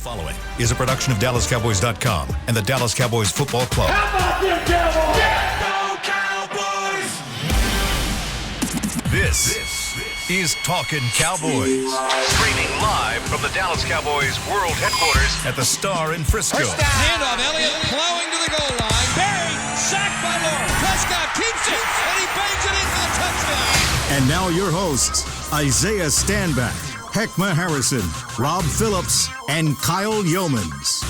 following is a production of DallasCowboys.com and the Dallas Cowboys Football Club. How about them Cowboys? Go Cowboys! This is Talkin Cowboys. Streaming live from the Dallas Cowboys World Headquarters at the Star in Frisco. Handoff, Elliott plowing to the goal line. Barry, sacked by Lawrence. Prescott keeps it, and he bangs it in for the touchdown. And now your hosts, Isaiah Stanback, Heckma Harrison, Rob Phillips, and Kyle Yeomans.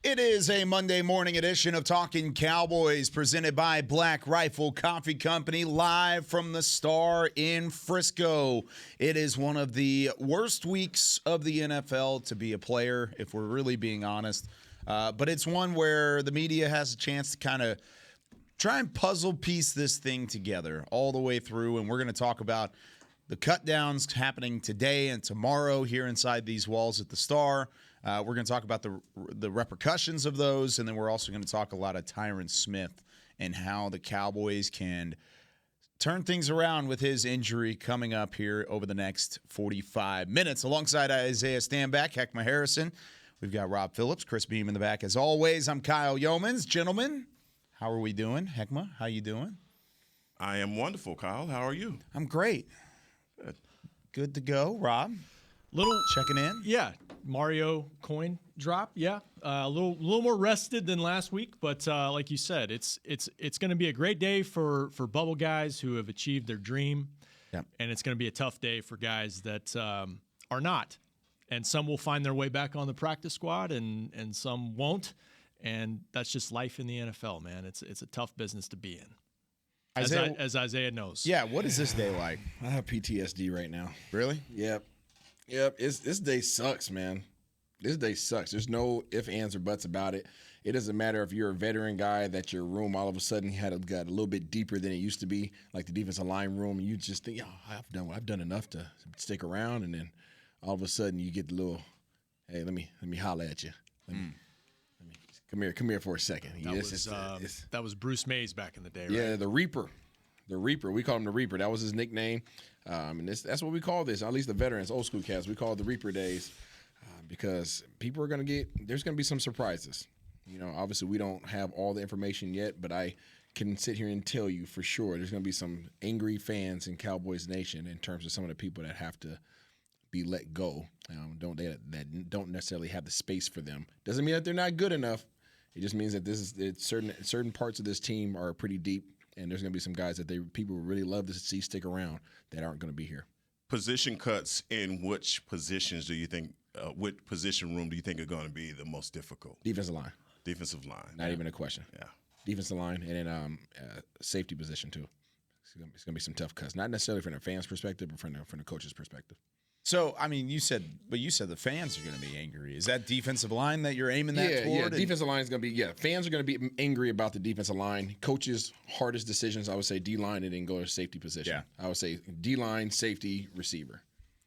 It is a Monday morning edition of Talkin Cowboys presented by Black Rifle Coffee Company live from the Star in Frisco. It is one of the worst weeks of the NFL to be a player, if we're really being honest. But it's one where the media has a chance to kind of try and puzzle piece this thing together all the way through. And we're going to talk about the cut downs happening today and tomorrow here inside these walls at the Star. We're going to talk about the repercussions of those, and then we're also going to talk a lot of Tyron Smith and how the Cowboys can turn things around with his injury coming up here over the next 45 minutes. Alongside Isaiah Stanback, Heckma Harrison, we've got Rob Phillips, Chris Beam in the back. As always, I'm Kyle Yeomans. Gentlemen, how are we doing? Heckma, how you doing? I am wonderful, Kyle. How are you? I'm great. Good to go. Rob, checking in? Yeah, Mario coin drop. Yeah, a little more rested than last week, but like you said, it's going to be a great day for bubble guys who have achieved their dream, Yep. And it's going to be a tough day for guys that are not, and some will find their way back on the practice squad, and some won't, and that's just life in the NFL, man. It's a tough business to be in. As Isaiah knows. Yeah, what is this day like? I have PTSD right now. Really? Yep. This day sucks, man. This day sucks. There's no ifs, ands, or buts about it. It doesn't matter if you're a veteran guy that your room all of a sudden got a little bit deeper than it used to be, like the defensive line room. And you just think, I've done enough to stick around, and then all of a sudden you get the little, hey, let me holler at you. Let me come here for a second. That was Bruce Mays back in the day, right? Yeah, the Reaper. The Reaper. We call him the Reaper. That was his nickname. And that's what we call this, at least the veterans, old school cats. We call it the Reaper days because people are going to there's going to be some surprises. You know, obviously we don't have all the information yet, but I can sit here and tell you for sure there's going to be some angry fans in Cowboys Nation in terms of some of the people that have to be let go. That don't necessarily have the space for them. Doesn't mean that they're not good enough. It just means that certain parts of this team are pretty deep, and there's going to be some guys that people would really love to see stick around that aren't going to be here. Position cuts in which positions do you think, what position room do you think are going to be the most difficult? Defensive line. Defensive line. Not even a question. Yeah. Defensive line, and then safety position too. It's going to be some tough cuts, not necessarily from the fans' perspective, but from the coach's perspective. So, I mean, you said the fans are going to be angry. Is that defensive line that you're aiming that toward? Yeah, defensive line is going to be, fans are going to be angry about the defensive line. Coaches' hardest decisions, I would say D-line and then go to safety position. Yeah. I would say D-line, safety, receiver.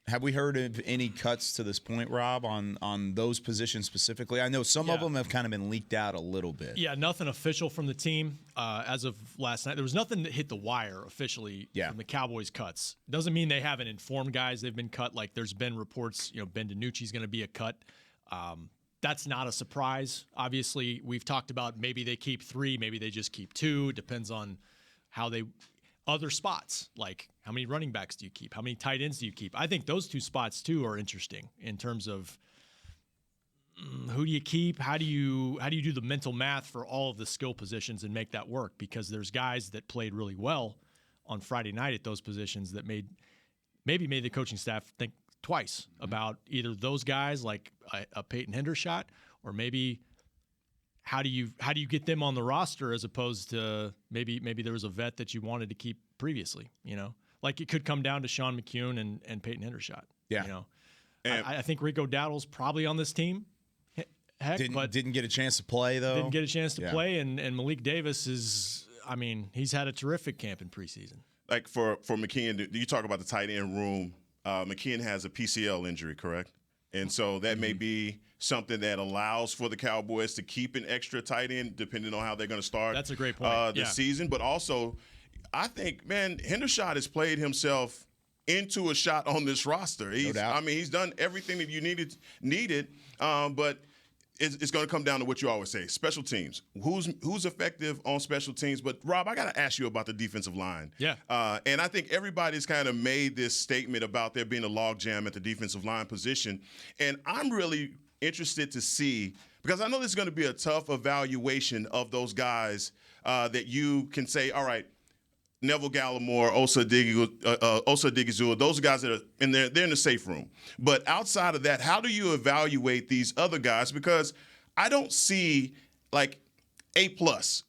Have we heard of any cuts to this point, Rob, on those positions specifically? I know some of them have kind of been leaked out a little bit. Yeah, nothing official from the team as of last night. There was nothing that hit the wire officially from the Cowboys cuts. Doesn't mean they haven't informed guys they've been cut. Like there's been reports, Ben DiNucci's going to be a cut. That's not a surprise. Obviously, we've talked about maybe they keep 3, maybe they just keep 2. It depends on how they – other spots, like how many running backs do you keep? How many tight ends do you keep? I think those 2 spots, too, are interesting in terms of who do you keep? How do you do the mental math for all of the skill positions and make that work? Because there's guys that played really well on Friday night at those positions that maybe made the coaching staff think twice about either those guys like a Peyton Hendershot or maybe how do you get them on the roster as opposed to maybe there was a vet that you wanted to keep previously, Like it could come down to Sean McCune and Peyton Hendershot. Yeah. I think Rico Dowdle's probably on this team. Didn't get a chance to play, though. Didn't get a chance to play, and Malik Davis he's had a terrific camp in preseason. Like for McKeon, you talk about the tight end room. McKeon has a PCL injury, correct? And so that may be something that allows for the Cowboys to keep an extra tight end depending on how they're going to start. That's a great point. This season. But also, I think, man, Hendershot has played himself into a shot on this roster. No doubt. I mean, he's done everything that you needed, but it's going to come down to what you always say: special teams. Who's effective on special teams? But Rob, I got to ask you about the defensive line. Yeah. And I think everybody's kind of made this statement about there being a logjam at the defensive line position, and I'm really interested to see, because I know this is going to be a tough evaluation of those guys that you can say, all right, Neville Gallimore, Osa Odighizuwa, those are guys that are they're in the safe room. But outside of that, how do you evaluate these other guys? Because I don't see like A+.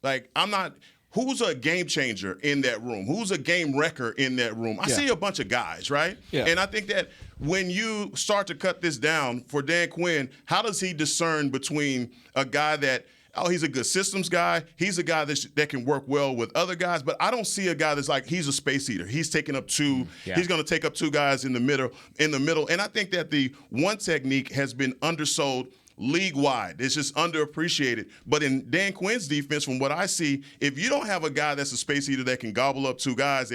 Like, I'm not – who's a game changer in that room? Who's a game wrecker in that room? I see a bunch of guys, right? Yeah. And I think that when you start to cut this down for Dan Quinn, how does he discern between a guy that – he's a good systems guy. He's a guy that can work well with other guys. But I don't see a guy that's like, he's a space eater. He's taking up two. Yeah. He's going to take up two guys in the middle. And I think that the one technique has been undersold league-wide. It's just underappreciated. But in Dan Quinn's defense, from what I see, if you don't have a guy that's a space eater that can gobble up two guys,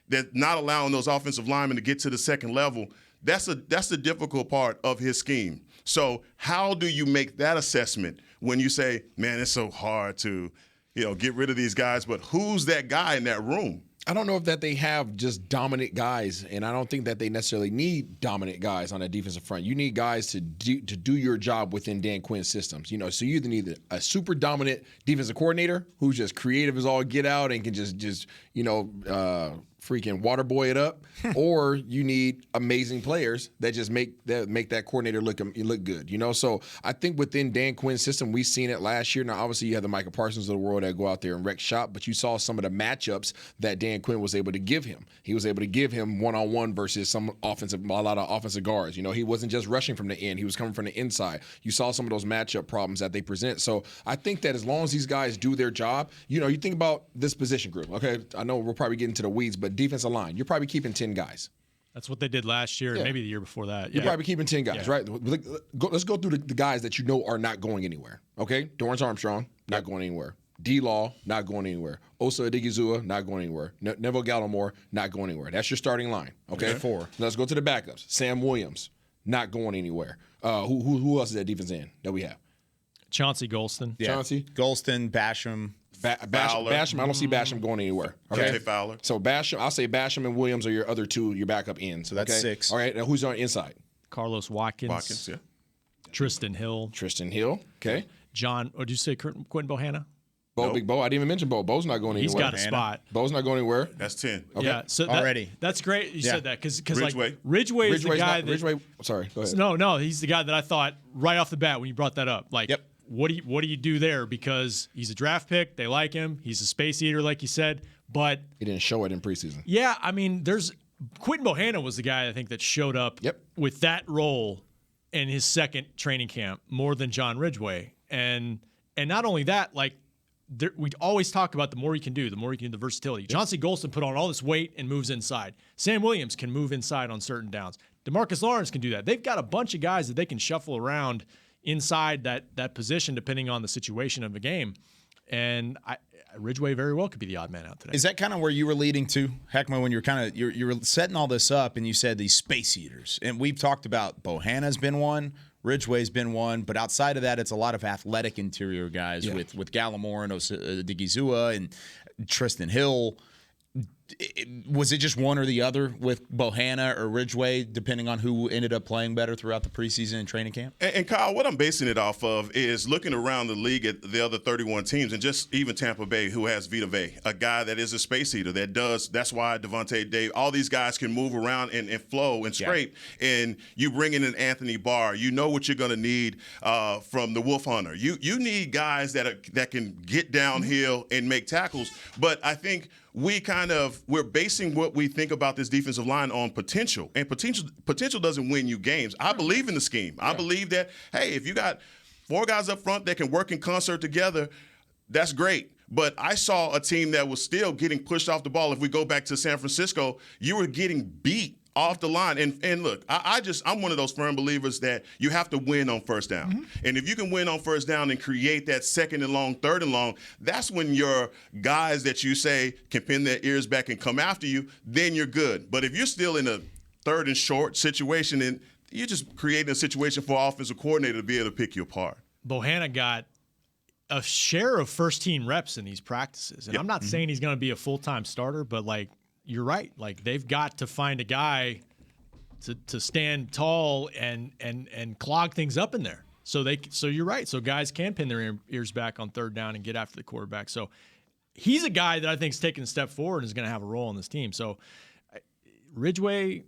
that not allowing those offensive linemen to get to the second level, that's the difficult part of his scheme. So how do you make that assessment when you say, man, it's so hard to, get rid of these guys, but who's that guy in that room? I don't know if that they have just dominant guys, and I don't think that they necessarily need dominant guys on that defensive front. You need guys to do your job within Dan Quinn's systems. So you either need a super dominant defensive coordinator who's just creative as all get out and can just freaking water boy it up, or you need amazing players that just make that coordinator look good. So I think within Dan Quinn's system, we've seen it last year. Now, obviously, you have the Micah Parsons of the world that go out there and wreck shop, but you saw some of the matchups that Dan Quinn was able to give him. He was able to give him one-on-one versus a lot of offensive guards. He wasn't just rushing from the end; he was coming from the inside. You saw some of those matchup problems that they present. So I think that as long as these guys do their job, you think about this position group. Okay, I know we're probably getting to the weeds, but defensive line, you're probably keeping 10 guys. That's what they did last year, and maybe the year before that. You're probably keeping 10 guys, right? Let's go through the guys that are not going anywhere. Okay, Dorrance Armstrong, not going anywhere. D-Law, not going anywhere. Osa Odighizuwa, not going anywhere. Neville Gallimore, not going anywhere. That's your starting line. Okay, 4. Let's go to the backups. Sam Williams, not going anywhere. Who else is that defense end that we have? Chauncey Golston. Yeah. Chauncey. Golston, Basham. Basham, I don't see Basham going anywhere. Okay, Fowler. So Basham, I'll say Basham and Williams are your other two, your backup ends. So that's 6. All right, now who's on inside? Carlos Watkins. Yeah. Tristan Hill. Okay. John, or did you say Quentin Bohanna? Big Bo. I didn't even mention Bo. Bo's not going anywhere. He's got a spot. Bo's not going anywhere. That's 10. Okay. Yeah, so that's great. You said that because like Ridgeway is the guy Sorry, go ahead. No, he's the guy that I thought right off the bat when you brought that up. Like, what do you do there? Because he's a draft pick, they like him. He's a space eater, like you said, but he didn't show it in preseason. Yeah, I mean, Quentin Bohanna was the guy I think that showed up with that role in his second training camp more than John Ridgeway, and not only that, like. We always talk about the more you can do, the versatility. Chauncey Golston put on all this weight and moves inside. Sam Williams can move inside on certain downs. DeMarcus Lawrence can do that. They've got a bunch of guys that they can shuffle around inside that position depending on the situation of the game. And Ridgeway very well could be the odd man out today. Is that kind of where you were leading to, Heckma, when you were setting all this up and you said these space eaters? And we've talked about Bohanna's been one. Ridgeway's been one, but outside of that, it's a lot of athletic interior guys with Gallimore and Odighizuwa and Tristan Hill. Was it just one or the other with Bohanna or Ridgeway, depending on who ended up playing better throughout the preseason and training camp? And Kyle, what I'm basing it off of is looking around the league at the other 31 teams, and just even Tampa Bay, who has Vita Vea, a guy that is a space eater that's why Devontae Dave, all these guys can move around and flow and scrape. And you bring in an Anthony Barr, you know what you're going to need from the Wolf Hunter. You need guys that can get downhill and make tackles. But I think we're basing what we think about this defensive line on potential, and potential doesn't win you games. I believe in the scheme. I believe that, hey, if you got 4 guys up front that can work in concert together, that's great. But I saw a team that was still getting pushed off the ball. If we go back to San Francisco, you were getting beat off the line. And look, I'm one of those firm believers that you have to win on first down. Mm-hmm. And if you can win on first down and create that second and long, third and long, that's when your guys that you say can pin their ears back and come after you, then you're good. But if you're still in a third and short situation, then you're just creating a situation for offensive coordinator to be able to pick you apart. Bohanna got a share of first-team reps in these practices. And I'm not saying he's going to be a full-time starter, but, like, you're right. Like, they've got to find a guy to stand tall and clog things up in there. So you're right. So guys can pin their ears back on third down and get after the quarterback. So he's a guy that I think is taking a step forward and is going to have a role in this team. So Ridgeway,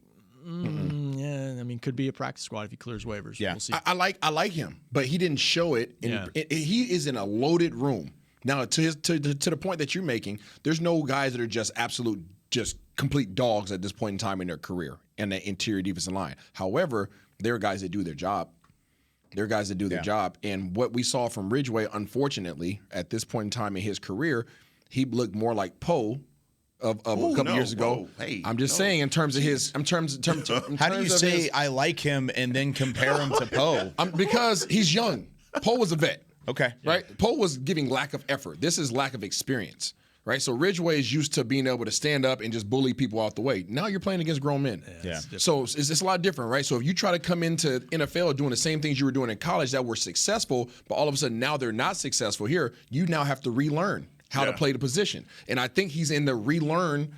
yeah, I mean, could be a practice squad if he clears waivers. Yeah, we'll see. I like him, but he didn't show it. He is in a loaded room now. To the point that you're making, there's no guys that are just complete dogs at this point in time in their career and the interior defensive line. However, there are guys that do their job. And what we saw from Ridgeway, unfortunately, at this point in time in his career, he looked more like Poe of a couple years ago. I'm just saying in terms of his – How do you say I like him and then compare him to Poe? Because he's young. Poe was a vet. Okay. Right? Poe was giving lack of effort. This is lack of experience. Right, so Ridgeway is used to being able to stand up and just bully people out the way. Now you're playing against grown men. Yeah. So it's a lot different, right? So if you try to come into NFL doing the same things you were doing in college that were successful, but all of a sudden now they're not successful here, you now have to relearn how to play the position. And I think he's in the relearn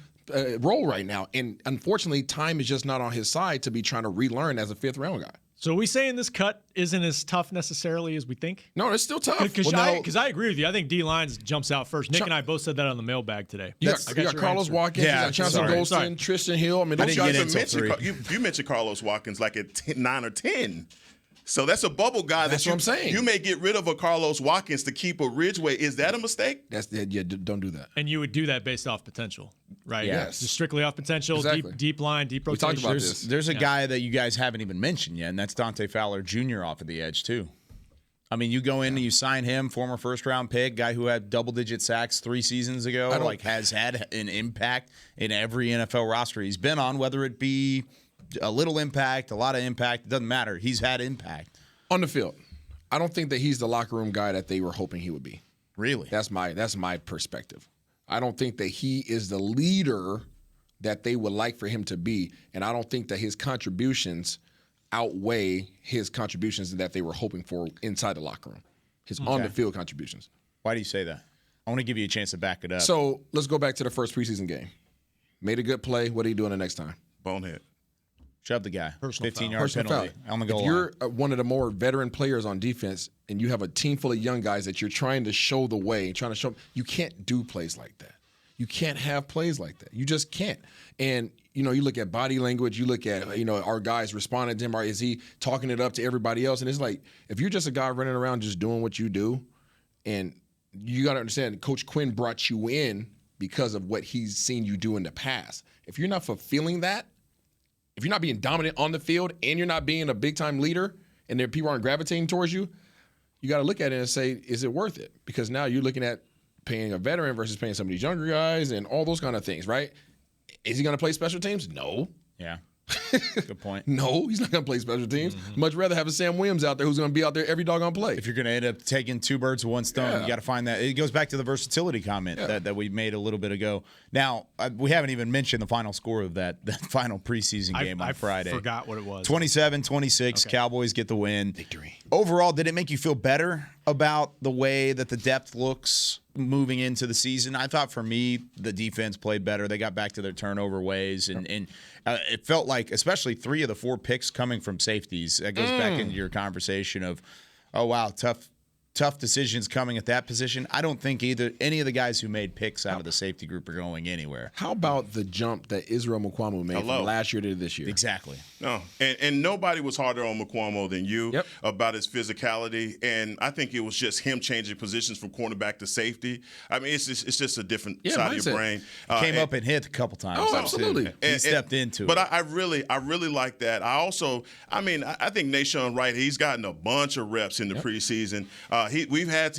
role right now. And unfortunately, time is just not on his side to be trying to relearn as a fifth-round guy. So are we saying this cut isn't as tough necessarily as we think? No, it's still tough. Because I agree with you. I think D-Lines jumps out first. Nick and I both said that on the mailbag today. You got Carlos Watkins, you got Chauncey Golston, Tristan Hill. I mean, those guys you mentioned Carlos Watkins like at 9 or 10. So that's a bubble guy. That's what I'm saying. You may get rid of a Carlos Watkins to keep a Ridgeway. Is that a mistake? Don't do that. And you would do that based off potential, right? Yes. Just strictly off potential, exactly. deep line, deep rotation. We talked about this. There's a guy that you guys haven't even mentioned yet, and that's Dante Fowler Jr. off of the edge, too. I mean, you go in and you sign him, former first-round pick, guy who had double-digit sacks 3 seasons ago, has had an impact in every NFL roster he's been on, whether it be a little impact, a lot of impact, it doesn't matter. He's had impact. On the field, I don't think that he's the locker room guy that they were hoping he would be. Really? That's my perspective. I don't think that he is the leader that they would like for him to be, and I don't think that his contributions outweigh his contributions that they were hoping for inside the locker room, his on-the-field contributions. Why do you say that? I want to give you a chance to back it up. So let's go back to the first preseason game. Made a good play. What are you doing the next time? Bonehead. Shove the guy. 15-yard penalty. penalty on the goal line. If you're one of the more veteran players on defense and you have a team full of young guys that you're trying to show the way, you can't do plays like that. You can't have plays like that. You just can't. And, you look at body language, you look at, our guys responding to him, or is he talking it up to everybody else? And it's like, if you're just a guy running around just doing what you do, and you got to understand, Coach Quinn brought you in because of what he's seen you do in the past. If you're not fulfilling that, if you're not being dominant on the field and you're not being a big-time leader and there people aren't gravitating towards you, you got to look at it and say, is it worth it? Because now you're looking at paying a veteran versus paying some of these younger guys and all those kind of things, right? Is he going to play special teams? No. Yeah. Good point. No, he's not going to play special teams. Mm-hmm. Much rather have a Sam Williams out there who's going to be out there every doggone play. If you're going to end up taking 2 birds with 1 stone, you got to find that. It goes back to the versatility comment that we made a little bit ago. Now, we haven't even mentioned the final score of that final preseason game on Friday. I forgot what it was. 27-26, Cowboys get the win. Victory. Overall, did it make you feel better about the way that the depth looks moving into the season? I thought for me, the defense played better. They got back to their turnover ways, and it felt like, especially 3 of the 4 picks coming from safeties. That goes back into your conversation of, oh, wow, tough decisions coming at that position. I don't think any of the guys who made picks out of the safety group are going anywhere. How about the jump that Israel Mukuamu made from last year to this year? Exactly. No, and nobody was harder on Mukuamu than you about his physicality, and I think it was just him changing positions from cornerback to safety. I mean, it's just a different side of your brain. Came up and hit a couple times. Oh, absolutely. He stepped into it. But I really like that. I think Nashawn Wright, he's gotten a bunch of reps in the preseason. He's had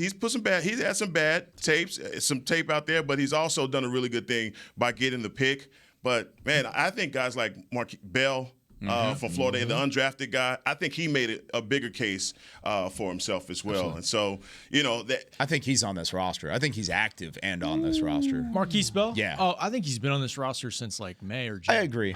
some bad tapes, some tape out there, but he's also done a really good thing by getting the pick. But, man, I think guys like Mark Bell from Florida, the undrafted guy, I think he made a bigger case for himself as well. Absolutely. And so, I think he's on this roster. I think he's active and on this roster. Marquise Bell? Yeah. Oh, I think he's been on this roster since like May or June. I agree.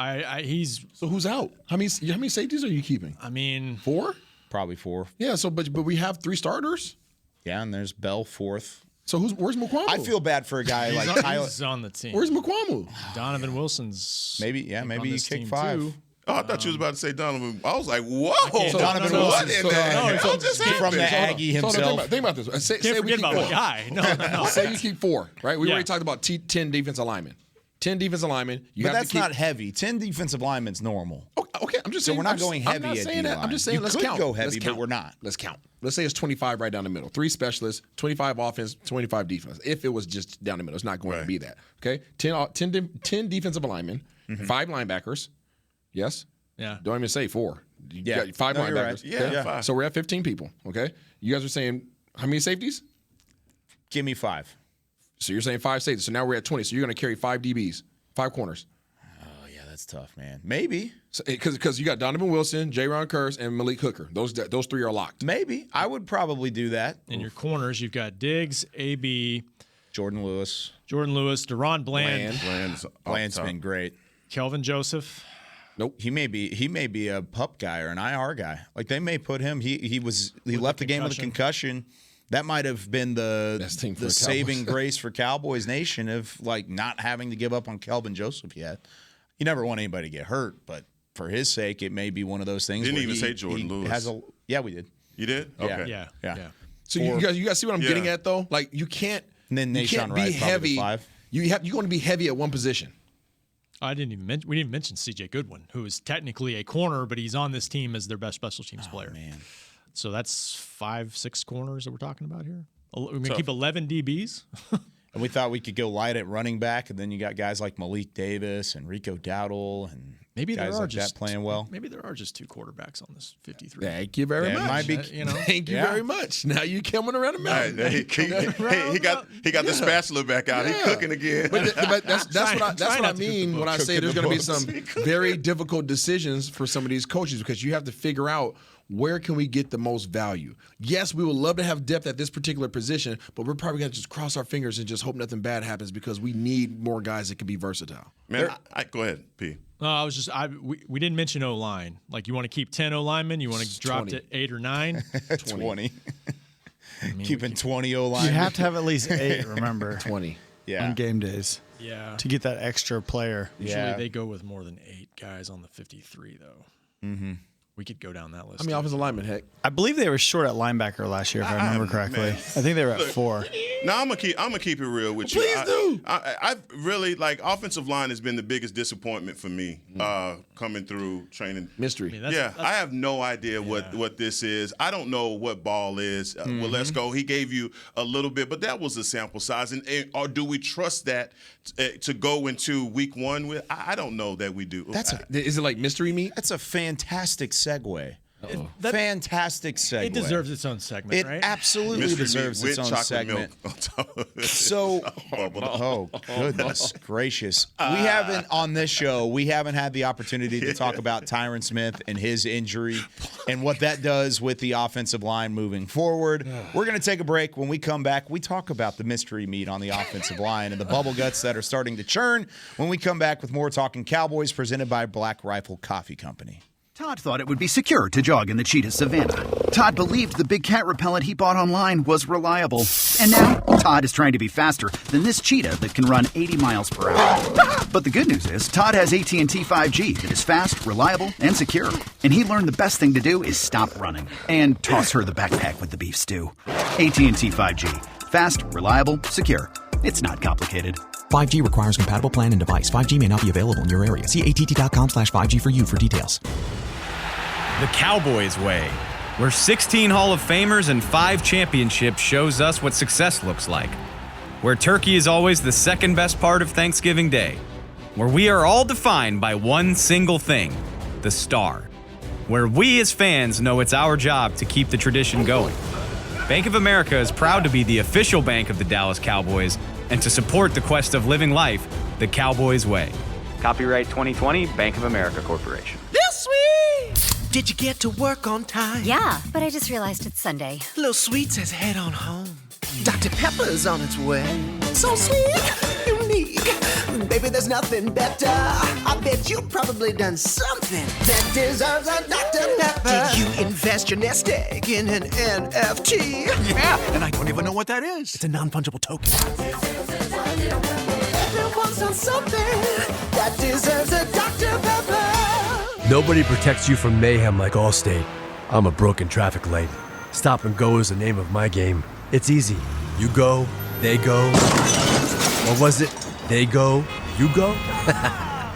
So who's out? How many safeties are you keeping? I mean, 4? Probably 4. Yeah, so but we have 3 starters? Yeah, and there's Bell 4th. So where's Mukwamu? I feel bad for a guy like Tyler. He's on the team. Where's Mukwamu? Donovan Wilson's maybe you kick 5. Too. Oh, I thought you was about to say Donovan. I was like, whoa. Donovan Wilson. From the Aggie himself. Think about this. Can't forget about the guy. No. Say you keep 4, right? We already talked about 10 defensive linemen. 10 defensive linemen. But that's not heavy. 10 defensive linemen's normal. Okay, I'm just saying. So we're not going heavy at D-line. I'm just saying, let's count. Go heavy, but we're not. Let's count. Let's say it's 25 right down the middle. 3 specialists, 25 offense, 25 defense. If it was just down the middle, it's not going to be that. Okay? 10 defensive linemen, 5 linebackers. Yes? Yeah. Don't even say 4. You got 5 linebackers. Right. Yeah, 5. So we're at 15 people. Okay? You guys are saying how many safeties? Give me 5. So you're saying 5 safeties. So now we're at 20. So you're going to carry 5 DBs, 5 corners. Oh, yeah, that's tough, man. Maybe. Because you got Donovan Wilson, J-Ron Curse, and Malik Hooker. Those 3 are locked. Maybe. I would probably do that. In your corners, you've got Diggs, AB, Jordan Lewis, Deron Bland. Bland's been great. Kelvin Joseph. Nope. He may be a pup guy or an IR guy. Like they may put him. He left the game with a concussion. That might have been the saving grace for Cowboys Nation of like not having to give up on Kelvin Joseph yet. You never want anybody to get hurt, but for his sake, it may be one of those things. Didn't even say Jordan Lewis. Yeah, we did. You did? Okay. Yeah. So you guys see what I'm getting at though? Like you can't. And then you can't be heavy. You're going to be heavy at one position. We didn't even mention C.J. Goodwin, who is technically a corner, but he's on this team as their best special teams player. Man. So that's 5-6 corners that we're talking about here. We're going to keep 11 DBs. And we thought we could go light at running back, and then you got guys like Malik Davis and Rico Dowdle and maybe guys like that playing well. Maybe there are just 2 quarterbacks on this 53. Thank you very much. Might be, Thank you very much. Now you coming around the mountain. He got the spatula back out. He's cooking again. But that's what I mean when I say there's going to be some very difficult decisions for some of these coaches because you have to figure out where can we get the most value. Yes, we would love to have depth at this particular position, but we're probably going to just cross our fingers and just hope nothing bad happens because we need more guys that can be versatile. Man, go ahead, P. No, we didn't mention O-line. Like, you want to keep 10 O-linemen? You want to drop 20. to 8 or 9? 20. Keeping 20 O-line. You have to have at least 8, remember. 20. Yeah. On game days. Yeah. To get that extra player. Usually they go with more than 8 guys on the 53, though. Mm-hmm. We could go down that list. I mean, offensive lineman, heck. I believe they were short at linebacker last year, if I remember correctly. Man. I think they were at 4. No, I'm gonna keep it real with you. Please do. I really like offensive line has been the biggest disappointment for me coming through training. Mystery. I mean, I have no idea what this is. I don't know what ball is. Well, let's go. He gave you a little bit, but that was a sample size. Or do we trust that to go into week 1 with? I don't know that we do. Is it like mystery meat? That's a fantastic segue. Fantastic segue. It deserves its own segment, right? It absolutely deserves its own segment. So, goodness gracious. We haven't, on this show, had the opportunity to talk about Tyron Smith and his injury and what that does with the offensive line moving forward. We're going to take a break. When we come back, we talk about the mystery meat on the offensive line and the bubble guts that are starting to churn. When we come back with more Talkin Cowboys presented by Black Rifle Coffee Company. Todd thought it would be secure to jog in the cheetah savanna. Todd believed the big cat repellent he bought online was reliable. And now, Todd is trying to be faster than this cheetah that can run 80 miles per hour. But the good news is, Todd has AT&T 5G that is fast, reliable, and secure. And he learned the best thing to do is stop running and toss her the backpack with the beef stew. AT&T 5G. Fast, reliable, secure. It's not complicated. 5G requires compatible plan and device. 5G may not be available in your area. See att.com/5G for you for details. The Cowboys way, where 16 Hall of Famers and 5 championships shows us what success looks like. Where turkey is always the second best part of Thanksgiving Day. Where we are all defined by one single thing, the star. Where we as fans know it's our job to keep the tradition going. Bank of America is proud to be the official bank of the Dallas Cowboys and to support the quest of living life the Cowboys way. Copyright 2020, Bank of America Corporation. This sweet! Did you get to work on time? Yeah, but I just realized it's Sunday. Little Sweet says head on home. Dr. Pepper's on its way. So sweet, unique. Baby, there's nothing better. I bet you probably done something that deserves a Dr. Pepper. Did you invest your nest egg in an NFT? Yeah, and I don't even know what that is. It's a non-fungible token. Everyone's done something that deserves a Dr. Pepper. Nobody protects you from mayhem like Allstate. I'm a broken traffic light. Stop and go is the name of my game. It's easy. You go, they go. Or was it, they go, you go?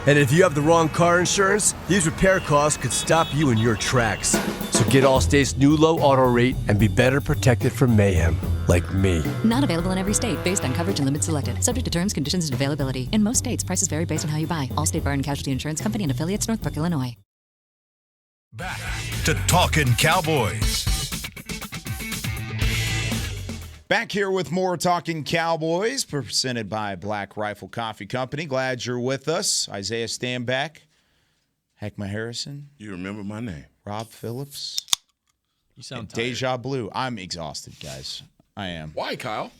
And if you have the wrong car insurance, these repair costs could stop you in your tracks. So get Allstate's new low auto rate and be better protected from mayhem, like me. Not available in every state based on coverage and limits selected. Subject to terms, conditions, and availability. In most states, prices vary based on how you buy. Allstate Bar and Casualty Insurance Company and affiliates, Northbrook, Illinois. Back to Talkin' Cowboys. Back here with more Talkin' Cowboys, presented by Black Rifle Coffee Company. Glad you're with us. Isaiah Stanback, Heckma Harrison. You remember my name. Rob Phillips. You sound tired. Deja Blue. I'm exhausted, guys. I am. Why, Kyle?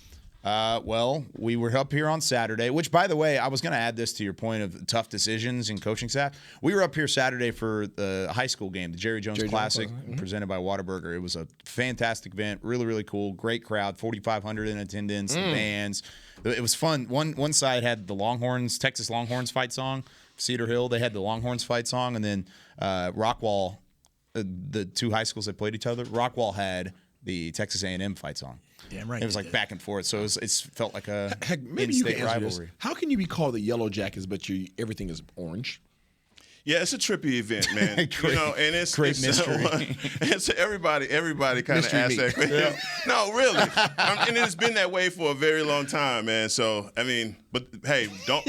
Well, we were up here on Saturday, which, by the way, I was going to add this to your point of tough decisions and coaching staff. We were up here Saturday for the high school game, the Jerry Jones Classic, presented by Whataburger. It was a fantastic event, really, really cool, great crowd, 4,500 in attendance, the bands. It was fun. One side had the Longhorns, Texas Longhorns fight song, Cedar Hill. They had the Longhorns fight song, and then Rockwall, the two high schools that played each other, Rockwall had the Texas A&M fight song. Damn right. It was like back and forth, so it felt like a Heck, maybe you can in-state answer this. rivalry. How can you be called the Yellow Jackets, but everything is orange? Yeah, it's a trippy event, man. And it's great mystery. It's everybody kind of asks that question. Yeah. No, really, and it's been that way for a very long time, man. So but hey, don't.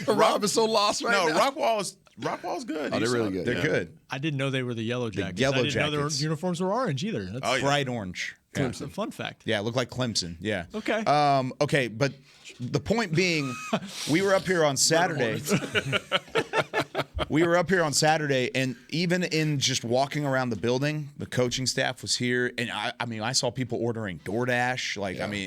Rob is so lost right now. Rockwall's good. Oh, they're really good. They're good. I didn't know they were the Yellow Jackets. Yellow I didn't know their Jackets. uniforms were orange either. That's Bright orange. That's a fun fact. Yeah, it looked like Clemson. Yeah. Okay. Okay, but the point being, we were up here on Saturday. We were up here on Saturday, and even in just walking around the building, the coaching staff was here, and I saw people ordering DoorDash.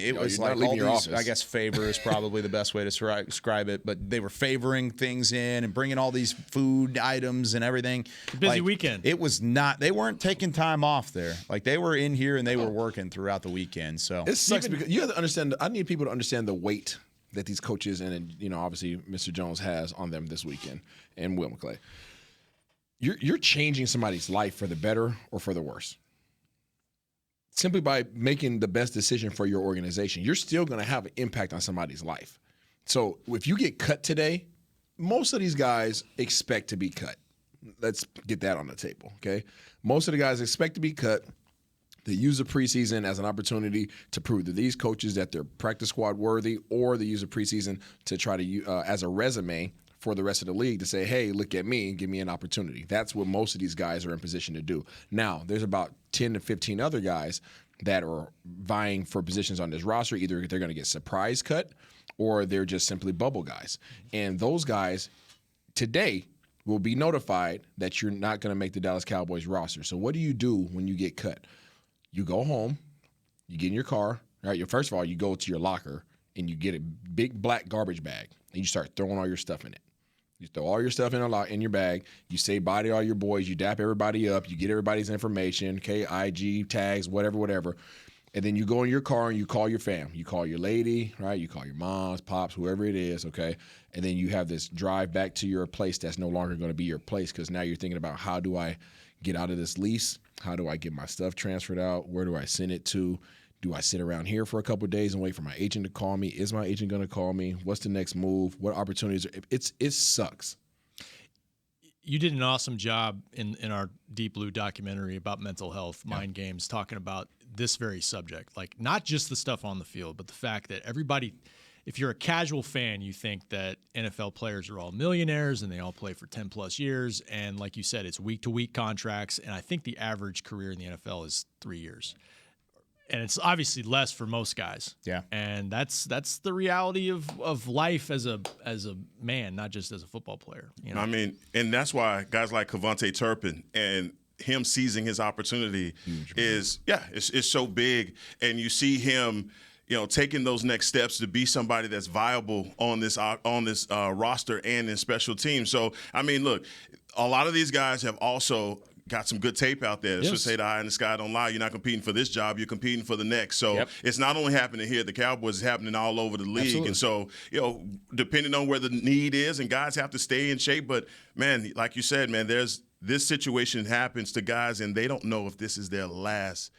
It was like all these. Office. I guess favor is probably the best way to describe it, but they were favoring things in and bringing all these food items and everything. Busy weekend. It was not. They weren't taking time off there. Like they were in here and they were working throughout the weekend. So it sucks because you have to understand. I need people to understand the weight that these coaches and obviously Mr. Jones has on them this weekend, and Will McClay. You're changing somebody's life for the better or for the worse. Simply by making the best decision for your organization, you're still going to have an impact on somebody's life. So if you get cut today, most of these guys expect to be cut. Let's get that on the table, okay? Most of the guys expect to be cut. They use the preseason as an opportunity to prove to these coaches that they're practice squad worthy, or they use the preseason to try to as a resume for the rest of the league to say, hey, look at me and give me an opportunity. That's what most of these guys are in position to do. Now, there's about 10 to 15 other guys that are vying for positions on this roster. Either they're going to get surprise cut or they're just simply bubble guys. And those guys today will be notified that you're not going to make the Dallas Cowboys roster. So what do you do when you get cut? You go home, you get in your car, right? First of all, you go to your locker and you get a big black garbage bag and you start throwing all your stuff in it. You throw all your stuff in your bag. You say bye to all your boys. You dap everybody up. You get everybody's information, okay, IG, tags, whatever. And then you go in your car and you call your fam. You call your lady, right? You call your moms, pops, whoever it is, okay? And then you have this drive back to your place that's no longer going to be your place because now you're thinking about how do I get out of this lease? How do I get my stuff transferred out? Where do I send it to? Do I sit around here for a couple of days and wait for my agent to call me? Is my agent going to call me? What's the next move? What opportunities? It sucks. You did an awesome job in our Deep Blue documentary about mental health, mind games, talking about this very subject. Like not just the stuff on the field, but the fact that everybody, if you're a casual fan, you think that NFL players are all millionaires and they all play for 10 plus years. And like you said, it's week to week contracts. And I think the average career in the NFL is 3 years. and it's obviously less for most guys. Yeah. And that's the reality of life as a man, not just as a football player. You know? I mean, and that's why guys like Kevontae Turpin and him seizing his opportunity is so big, and you see him, taking those next steps to be somebody that's viable on this roster and in special teams. So, I mean, look, a lot of these guys have also got some good tape out there. It's just say the eye in the sky don't lie. You're not competing for this job. You're competing for the next. So it's not only happening here at the Cowboys, it's happening all over the league. Absolutely. And so, depending on where the need is, and guys have to stay in shape. But, man, like you said, man, this situation happens to guys, and they don't know if this is their last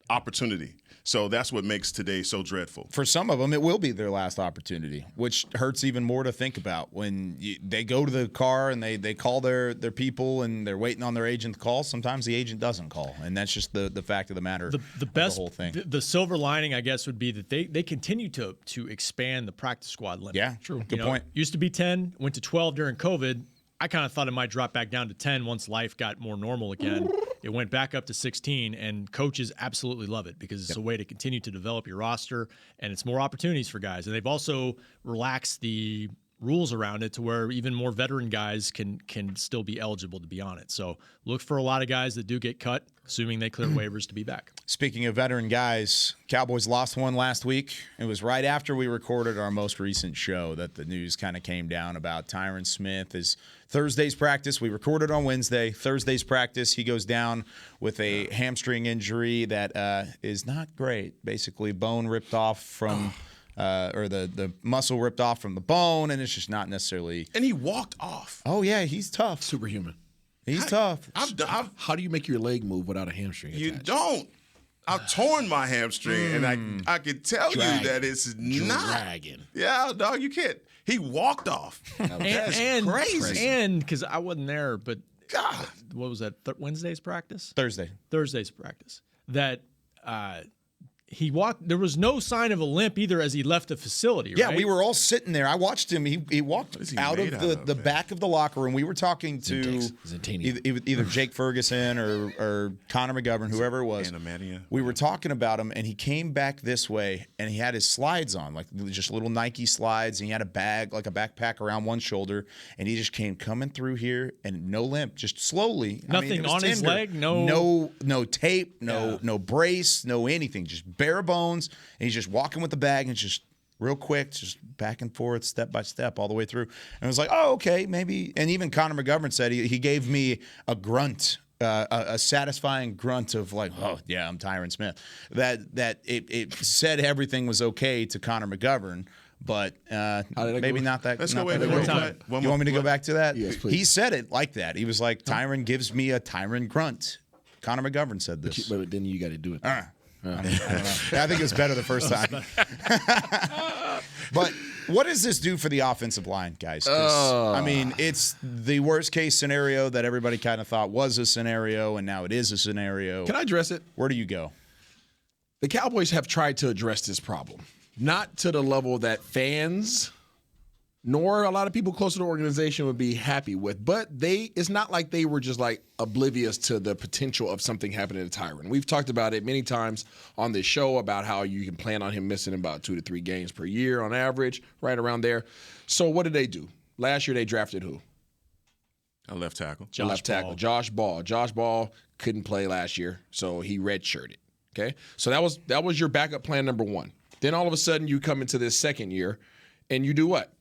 opportunity. So that's what makes today so dreadful. For some of them, it will be their last opportunity, which hurts even more to think about. When they go to the car and they call their people and they're waiting on their agent to call, sometimes the agent doesn't call. And that's just the fact of the matter. The best, the whole thing. The silver lining, I guess, would be that they continue to expand the practice squad limit. Yeah, true. Good point. Used to be 10, went to 12 during COVID. I kind of thought it might drop back down to 10 once life got more normal again. It went back up to 16, and coaches absolutely love it because it's a way to continue to develop your roster, and it's more opportunities for guys. And they've also relaxed the rules around it to where even more veteran guys can still be eligible to be on it. So look for a lot of guys that do get cut, assuming they clear waivers to be back. Speaking of veteran guys, Cowboys lost one last week. It was right after we recorded our most recent show that the news kind of came down about Tyron Smith. His Thursday's practice, we recorded on Wednesday. Thursday's practice, he goes down with a hamstring injury that is not great. Basically, bone ripped off from or the muscle ripped off from the bone, and it's just not necessarily. And he walked off. Oh, yeah, he's tough. Superhuman. He's tough. How do you make your leg move without a hamstring attached? You don't. I've torn my hamstring, and I can tell you that it's not. Dragging. Yeah, dog, you can't. He walked off. and crazy. And because I wasn't there, but God, what was that? Wednesday's practice? Thursday's practice. That he walked. There was no sign of a limp either as he left the facility. Yeah, right? we were all sitting there. I watched him. He walked out of the back of the locker room. We were talking to either Jake Ferguson or Connor McGovern, whoever it was. We were talking about him, and he came back this way, and he had his slides on, like just little Nike slides, and he had a bag, like a backpack around one shoulder, and he just came coming through here, and no limp, just slowly. Nothing on his leg, no tape, no brace, no anything, just bare bones, and he's just walking with the bag and just real quick, just back and forth, step by step, all the way through. And I was like, oh, okay, maybe. And even Connor McGovern said he gave me a grunt, a satisfying grunt of like, oh, yeah, I'm Tyron Smith. That it said everything was okay to Connor McGovern, but maybe not that. Let's not go that one time. time. You want me to go back to that? Yes, please. He said it like that. He was like, Tyron gives me a Tyron grunt. Connor McGovern said this. But then you got to do it. I don't know. I think it was better the first time. But what does this do for the offensive line, guys? I mean, it's the worst case scenario that everybody kind of thought was a scenario, and now it is a scenario. Can I address it? Where do you go? The Cowboys have tried to address this problem, not to the level that fans nor a lot of people close to the organization would be happy with. But it's not like they were just like oblivious to the potential of something happening to Tyron. We've talked about it many times on this show about how you can plan on him missing about 2 to 3 games per year on average, right around there. So what did they do? Last year they drafted who? A left tackle. Josh Ball. Josh Ball couldn't play last year, so he redshirted. Okay? So that was your backup plan number one. Then all of a sudden you come into this second year and you do what?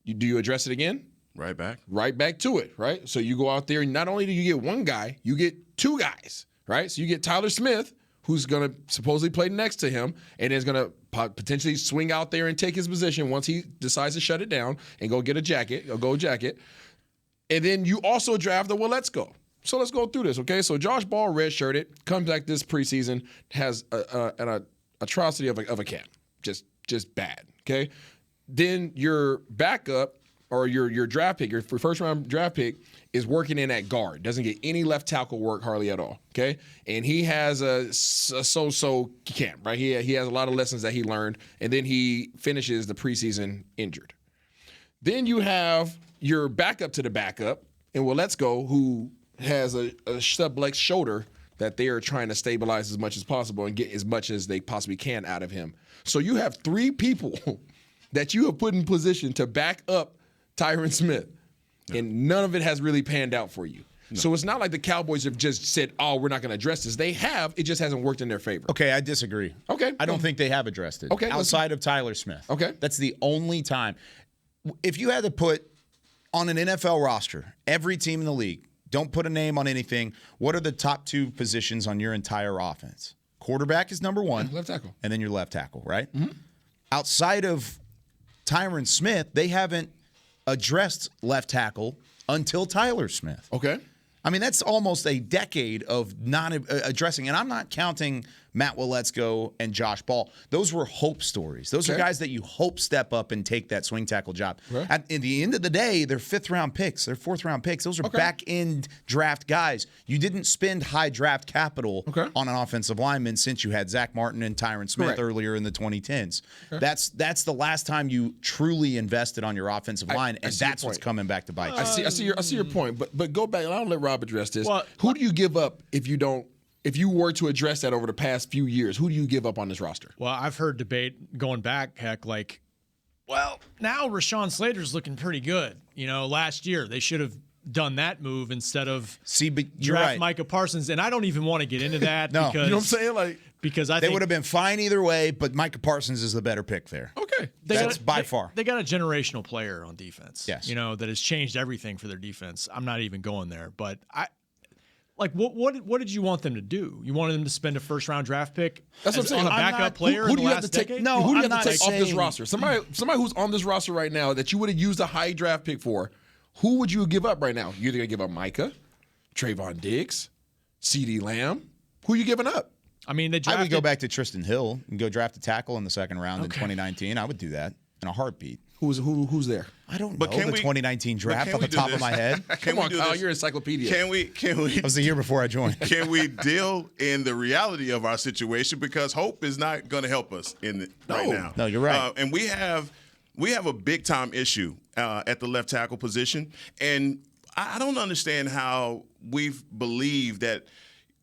Do you address it again? Right back. Right back to it, right? So you go out there and not only do you get one guy, you get 2 guys, right? So you get Tyler Smith, who's going to supposedly play next to him and is going to potentially swing out there and take his position once he decides to shut it down and go get a gold jacket. And then you also draft let's go. So let's go through this, okay? So Josh Ball redshirted, comes back this preseason, has an atrocity of a camp, just bad, okay? Then your backup or your draft pick, your first round draft pick, is working in at guard. Doesn't get any left tackle work hardly at all. Okay, and he has a so-so camp, right? He has a lot of lessons that he learned, and then he finishes the preseason injured. Then you have your backup to the backup, and let's go, who has a subluxed shoulder that they are trying to stabilize as much as possible and get as much as they possibly can out of him. So you have 3 people that you have put in position to back up Tyron Smith, and none of it has really panned out for you. No. So it's not like the Cowboys have just said, oh, we're not going to address this. They have. It just hasn't worked in their favor. Okay, I disagree. Okay. I don't think they have addressed it. Okay. Outside of Tyler Smith. Okay. That's the only time. If you had to put on an NFL roster, every team in the league, don't put a name on anything, what are the top 2 positions on your entire offense? Quarterback is number 1. Left tackle. And then your left tackle, right? Mm-hmm. Outside of Tyron Smith, they haven't addressed left tackle until Tyler Smith. Okay. I mean, that's almost a decade of not addressing. And I'm not counting Matt Waletzko and Josh Ball. Those were hope stories. Those are guys that you hope step up and take that swing tackle job. Right. At the end of the day, they're 5th-round picks. They're 4th-round picks. Those are back-end draft guys. You didn't spend high draft capital on an offensive lineman since you had Zach Martin and Tyron Smith earlier in the 2010s. That's the last time you truly invested on your offensive line, and that's what's coming back to bite you. I see your point, but go back. I'll let Rob address this. Who do you give up if you don't? If you were to address that over the past few years, who do you give up on this roster? Well, I've heard debate going back, well, now Rashawn Slater's looking pretty good. Last year they should have done that move instead of draft Micah Parsons. And I don't even want to get into that. No, because, you know what I'm saying? Because I they think would have been fine either way, but Micah Parsons is the better pick there. Okay. That's by far. They got a generational player on defense. Yes. That has changed everything for their defense. I'm not even going there, but what did you want them to do? You wanted them to spend a 1st-round draft pick on a backup player who in do the you last have to take? decade? No, who do you have to take off this saying- roster? Somebody who's on this roster right now that you would have used a high draft pick for. Who would you give up right now? You're either going to give up Micah, Trayvon Diggs, CeeDee Lamb. Who are you giving up? I mean, they drafted. I would go back to Tristan Hill and go draft a tackle in the 2nd round in 2019. I would do that in a heartbeat. Who's there? I don't know the 2019 draft off the top of my head. Come on, Kyle, you're encyclopedia. Can we? That was the year before I joined. Can we deal in the reality of our situation, because hope is not going to help us right now. No, you're right. And we have a big time issue at the left tackle position, and I don't understand how we've believed that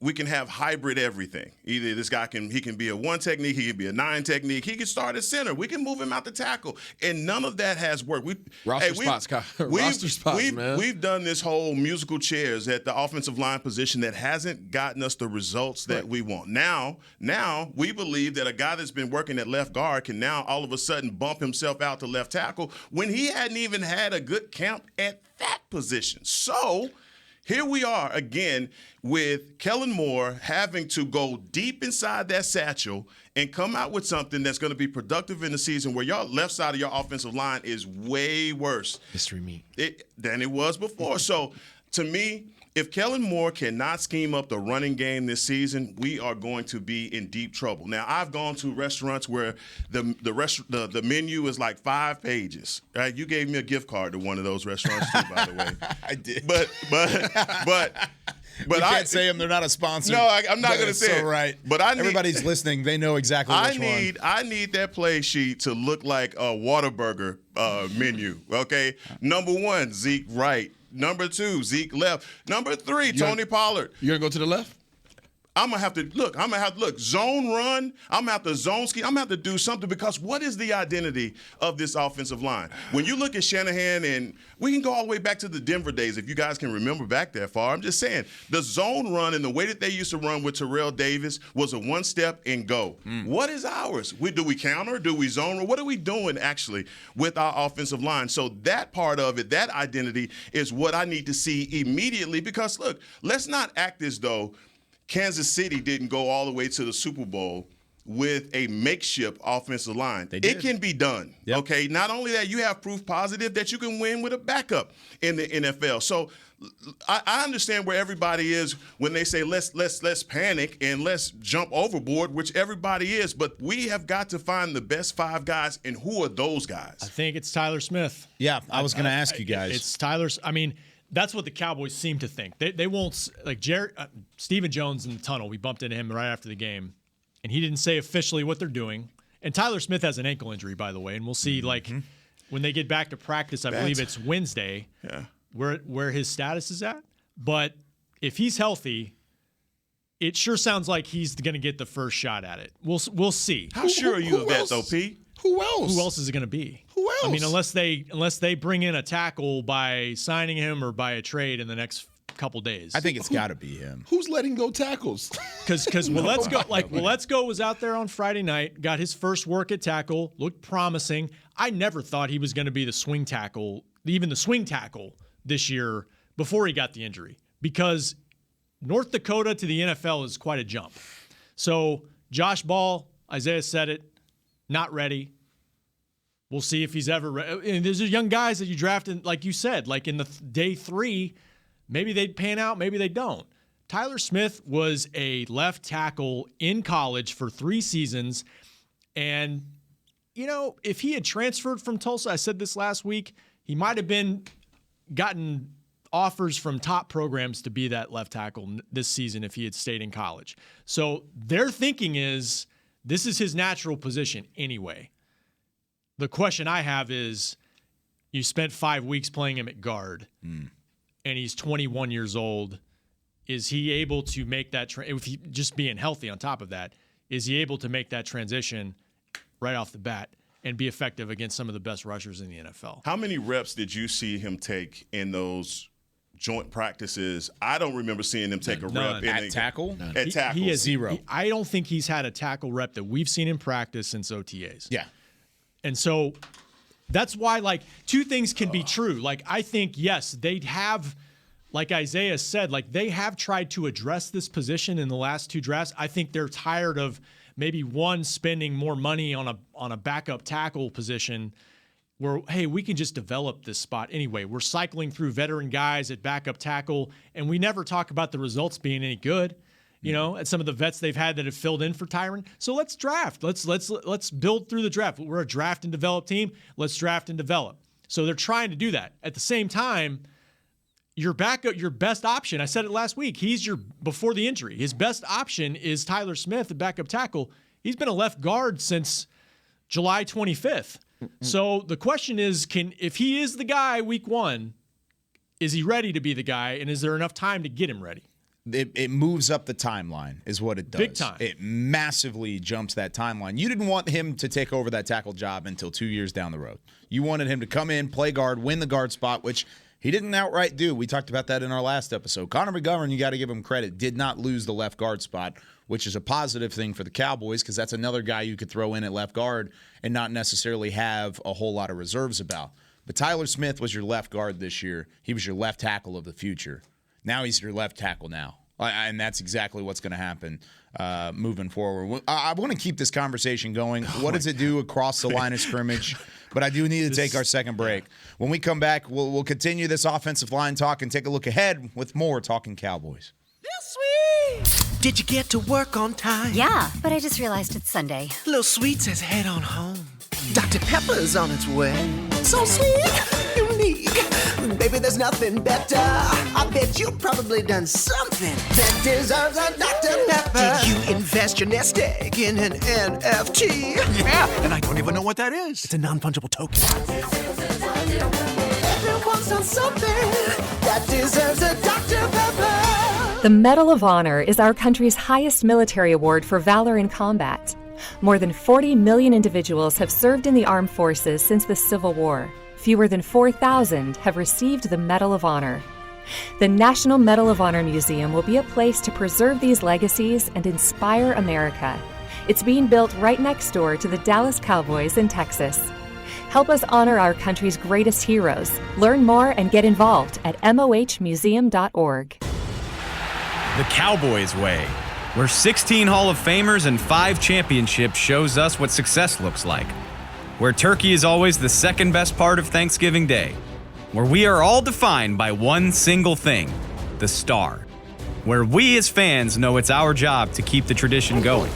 we can have hybrid everything. Either this guy can be a 1 technique, he can be a 9 technique, he can start at center. We can move him out the tackle, and none of that has worked. Roster spots, man. We've done this whole musical chairs at the offensive line position that hasn't gotten us the results that we want. Now we believe that a guy that's been working at left guard can now all of a sudden bump himself out to left tackle when he hadn't even had a good camp at that position. So here we are again with Kellen Moore having to go deep inside that satchel and come out with something that's going to be productive in the season where your left side of your offensive line is way worse history meat than it was before. So to me, if Kellen Moore cannot scheme up the running game this season, we are going to be in deep trouble. Now, I've gone to restaurants where the menu is like 5 pages. Right? You gave me a gift card to one of those restaurants too, by the way. I did. But you can't say them; they're not a sponsor. No, I'm not going to say so it. Right. But everybody's listening; they know exactly which one. I need that play sheet to look like a Whataburger menu. Okay, number 1, Zeke right. Number 2, Zeke left. Number 3, Tony Pollard. You're going to go to the left? I'm going to have to look. Zone run. I'm going to have to zone scheme. I'm going to have to do something, because what is the identity of this offensive line? When you look at Shanahan, and we can go all the way back to the Denver days if you guys can remember back that far. I'm just saying, the zone run and the way that they used to run with Terrell Davis was a 1-step and go. What is ours? Do we counter? Do we zone? What are we doing actually with our offensive line? So that part of it, that identity is what I need to see immediately, because look, let's not act as though Kansas City didn't go all the way to the Super Bowl with a makeshift offensive line. It can be done, okay? Not only that, you have proof positive that you can win with a backup in the NFL. So I understand where everybody is when they say let's panic and let's jump overboard, which everybody is. But we have got to find the best 5 guys, and who are those guys? I think it's Tyler Smith. Yeah, I was going to ask you guys. It's Tyler's. I mean, that's what the Cowboys seem to think. They won't, like Stephen Jones in the tunnel. We bumped into him right after the game, and he didn't say officially what they're doing. And Tyler Smith has an ankle injury, by the way, and we'll see when they get back to practice. I believe it's Wednesday. Yeah. Where his status is at. But if he's healthy, it sure sounds like he's going to get the first shot at it. We'll see. How sure are you of that, though, P? Who else? Who else is it going to be? Who else? I mean, unless they bring in a tackle by signing him or by a trade in the next couple days. I think it's got to be him. Who's letting go tackles? Because Let's Go was out there on Friday night, got his first work at tackle, looked promising. I never thought he was going to be the swing tackle this year before he got the injury, because North Dakota to the NFL is quite a jump. So Josh Ball, Isaiah said it, not ready. We'll see if he's ever ready. And there's young guys that you drafted, like you said, like in the day 3, maybe they'd pan out, maybe they don't. Tyron Smith was a left tackle in college for 3 seasons. And, if he had transferred from Tulsa, I said this last week, he might have gotten offers from top programs to be that left tackle this season if he had stayed in college. So their thinking is this is his natural position anyway. The question I have is, you spent 5 weeks playing him at guard, and he's 21 years old. Is he able to make that if he just being healthy on top of that, is he able to make that transition right off the bat and be effective against some of the best rushers in the NFL? How many reps did you see him take in those joint practices? I don't remember seeing him take a rep at tackle. At tackle, he is 0. I don't think he's had a tackle rep that we've seen in practice since OTAs. Yeah. And so that's why, two things can be true. I think, yes, they'd have, like Isaiah said, they have tried to address this position in the last 2 drafts. I think they're tired of maybe spending more money on a backup tackle position where, hey, we can just develop this spot anyway. We're cycling through veteran guys at backup tackle, and we never talk about the results being any good. At some of the vets they've had that have filled in for Tyron. So let's draft. Let's build through the draft. We're a draft and develop team. Let's draft and develop. So they're trying to do that. At the same time, your backup, your best option, I said it last week, before the injury, his best option is Tyron Smith, the backup tackle. He's been a left guard since July 25th. So the question is, if he is the guy week 1, is he ready to be the guy, and is there enough time to get him ready? It moves up the timeline is what it does. Big time. It massively jumps that timeline. You didn't want him to take over that tackle job until 2 years down the road. You wanted him to come in, play guard, win the guard spot, which he didn't outright do. We talked about that in our last episode. Connor McGovern, you got to give him credit, did not lose the left guard spot, which is a positive thing for the Cowboys because that's another guy you could throw in at left guard and not necessarily have a whole lot of reserves about. But Tyron Smith was your left guard this year. He was your left tackle of the future. Now he's your left tackle now. And that's exactly what's going to happen moving forward. I want to keep this conversation going. What does it do across the line of scrimmage? But I do need to take our second break. When we come back, we'll continue this offensive line talk and take a look ahead with more Talkin Cowboys. Did you get to work on time? Yeah, but I just realized it's Sunday. Little Sweet says head on home. Dr. Pepper's on its way. So sweet, unique. Baby, there's nothing better. I bet you've probably done something that deserves a Dr. Pepper. Did you invest your nest egg in an NFT? Yeah, and I don't even know what that is. It's a non-fungible token. Everyone's done something that deserves a Dr. Pepper. The Medal of Honor is our country's highest military award for valor in combat. More than 40 million individuals have served in the armed forces since the Civil War. Fewer than 4,000 have received the Medal of Honor. The National Medal of Honor Museum will be a place to preserve these legacies and inspire America. It's being built right next door to the Dallas Cowboys in Texas. Help us honor our country's greatest heroes. Learn more and get involved at mohmuseum.org. The Cowboys way, where 16 Hall of Famers and 5 championships shows us what success looks like. Where turkey is always the second best part of Thanksgiving Day. Where we are all defined by one single thing, the star. Where we as fans know it's our job to keep the tradition going.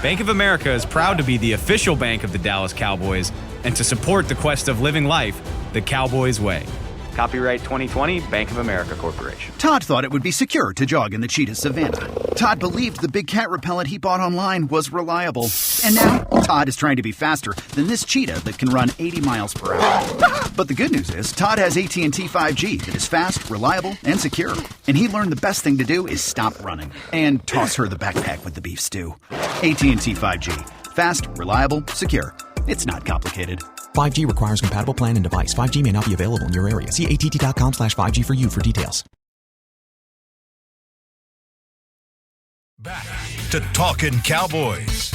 Bank of America is proud to be the official bank of the Dallas Cowboys and to support the quest of living life the Cowboys way. Copyright 2020, Bank of America Corporation. Todd thought it would be secure to jog in the cheetah savanna. Todd believed the big cat repellent he bought online was reliable. And now, Todd is trying to be faster than this cheetah that can run 80 miles per hour. But the good news is, Todd has AT&T 5G that is fast, reliable, and secure. And he learned the best thing to do is stop running and toss her the backpack with the beef stew. AT&T 5G. Fast, reliable, secure. It's not complicated. 5G requires compatible plan and device. 5G may not be available in your area. See att.com/5G for you for details. Back to Talkin Cowboys.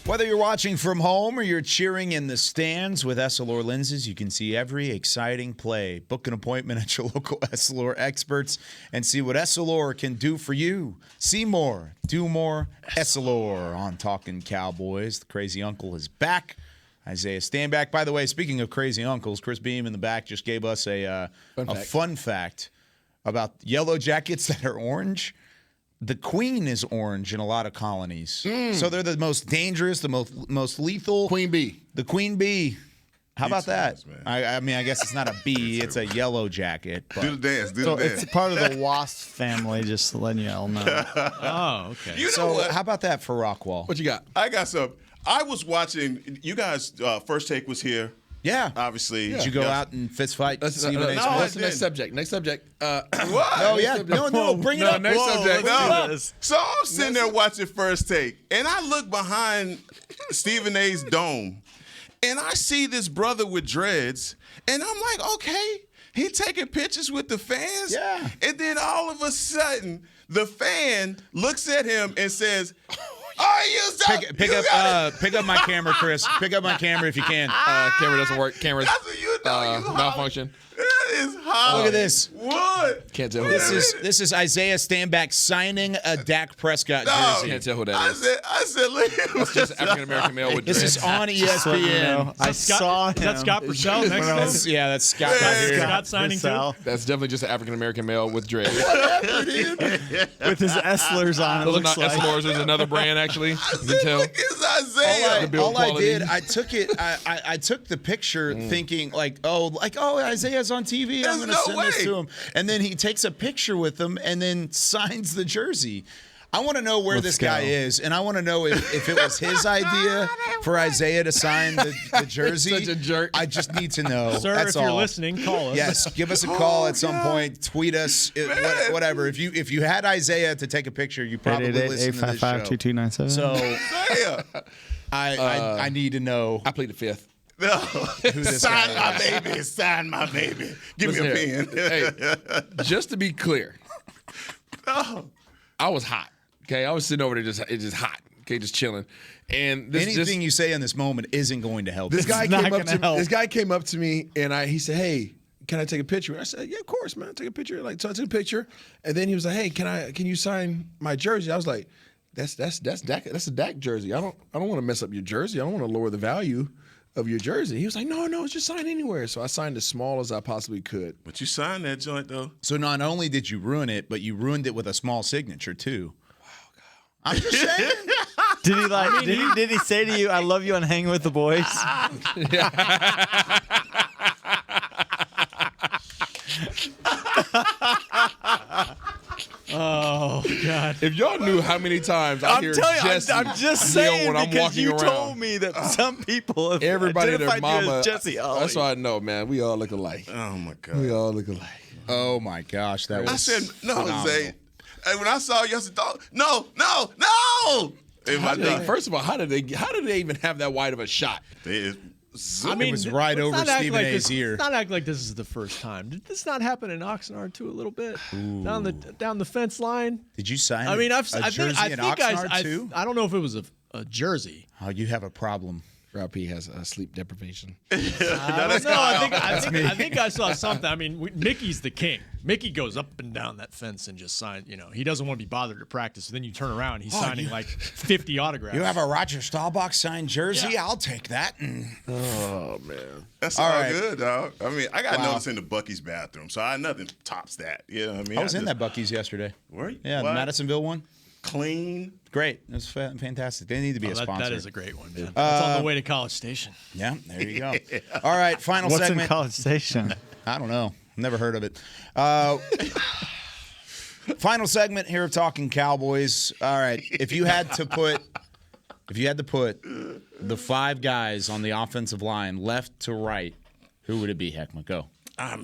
Whether you're watching from home or you're cheering in the stands with Essilor lenses, you can see every exciting play. Book an appointment at your local Essilor experts and see what Essilor can do for you. See more, do more, Essilor on Talkin Cowboys. The crazy uncle is back. Isaiah Stanback. By the way, speaking of crazy uncles, Chris Beam in the back just gave us a fun fact about yellow jackets that are orange. The queen is orange in a lot of colonies. So they're the most dangerous, the most lethal. Queen bee. The queen bee. How about that? I mean, I guess it's not a bee. It's a yellow jacket. But. Do the dance. Do the dance. It's part of the wasp family, just to let you all know. Oh, okay. You know what? How about that for Rockwall? What you got? I got some. I was watching. You guys, First Take was here. Yeah. Obviously. Did you go out and fist fight? That's the next subject. Next subject. What? Oh, yeah. No, bring it up. Next subject. So I'm sitting there watching First Take, and I look behind Stephen A's dome, and I see this brother with dreads, and I'm like, okay, he taking pictures with the fans? Yeah. And then all of a sudden, the fan looks at him and says, "Are you so pick up my camera, Chris. Pick up my camera if you can. Camera doesn't work. Camera's That's what you know. malfunction. That is hot. Look at this. What? Can't tell who This that is Isaiah Stanback signing a Dak Prescott jersey. Can't tell who that is. I said, look at That's just African American male with This dreads. is on ESPN. I saw him. Is that Scott Purcell next to him? Yeah, that's Scott right here. Scott signing too? That's definitely just an African American male with dreads. With his Esslers on, it Those are looks not like. Essilors. There's another brand actually. You can tell. look at Isaiah. All I did, I took it. I took the picture, thinking oh, Isaiah's on TV. I'm going to no send this way. to him, and then he takes a picture with him, and then signs the jersey. I want to know where this guy is, and I want to know if it was his idea for Isaiah to sign the jersey. Such a jerk. I just need to know. Sir, That's if you're all. listening, call us. Yes, give us a call at some point. Tweet us, whatever. If you had Isaiah to take a picture, you probably listen to this show. 855-2297. So Isaiah. I need to know. I plead the fifth. No. this Sign guy my baby. Sign my baby. Give me a Listen pen. Hey, just to be clear, No. I was hot. Okay, I was sitting over there just hot. Okay, just chilling. And this Anything you say in this moment isn't going to help. This guy not came up gonna to help. this guy came up to me and he said, "Hey, can I take a picture?" And I said, "Yeah, of course, man. Take a picture." So I took a picture, and then he was like, "Hey, can you sign my jersey?" I was like, "That's Dak. That's a Dak jersey. I don't want to mess up your jersey. I don't want to lower the value of your jersey." He was like, "No, it's just sign anywhere." So I signed as small as I possibly could. But you signed that joint, though. So not only did you ruin it, but you ruined it with a small signature too. Wow, God. I'm just saying. Did he did he say to you, "I love you" on Hanging with the Boys? Oh, God. If y'all knew how many times I hear Jesse I'm just yell saying when I'm because walking you around. told me that some people have Everybody and their identified you mama. as Jesse. Oh, That's why I know, man. We all look alike. Oh, my God. We all look alike. Oh my gosh, that was. I said, no, phenomenal. Zay. And when I saw you, I said, no. In my day. First of all, how did they even have that wide of a shot? It was right over let's not act Stephen like A's this- ear. Let's not act like this is the first time. Did this not happen in Oxnard too a little bit? Down the fence line? Did you sign? I mean, a jersey in Oxnard too? I don't know if it was a jersey. Oh, you have a problem. Rob P has sleep deprivation. I think I saw something. I mean, Mickey's the king. Mickey goes up and down that fence and just signs. You know, he doesn't want to be bothered to practice. So then you turn around, he's signing like 50 autographs. You have a Roger Staubach signed jersey? Yeah. I'll take that. Oh man, that's all all right. good, dog. I mean, I got noticed in the Buc-ee's bathroom, so nothing tops that. You know what I mean? I was in that Buc-ee's yesterday. Were you? Yeah, the What? Madisonville one. clean. Great. That's fantastic. They need to be a sponsor. That is a great one, man. That's on the way to College Station. Yeah, there you go. All right, final What's segment. in College Station? I don't know. Never heard of it. Final segment here of Talking Cowboys. All right, if you had to put the 5 guys on the offensive line left to right, who would it be, Heckma? Go.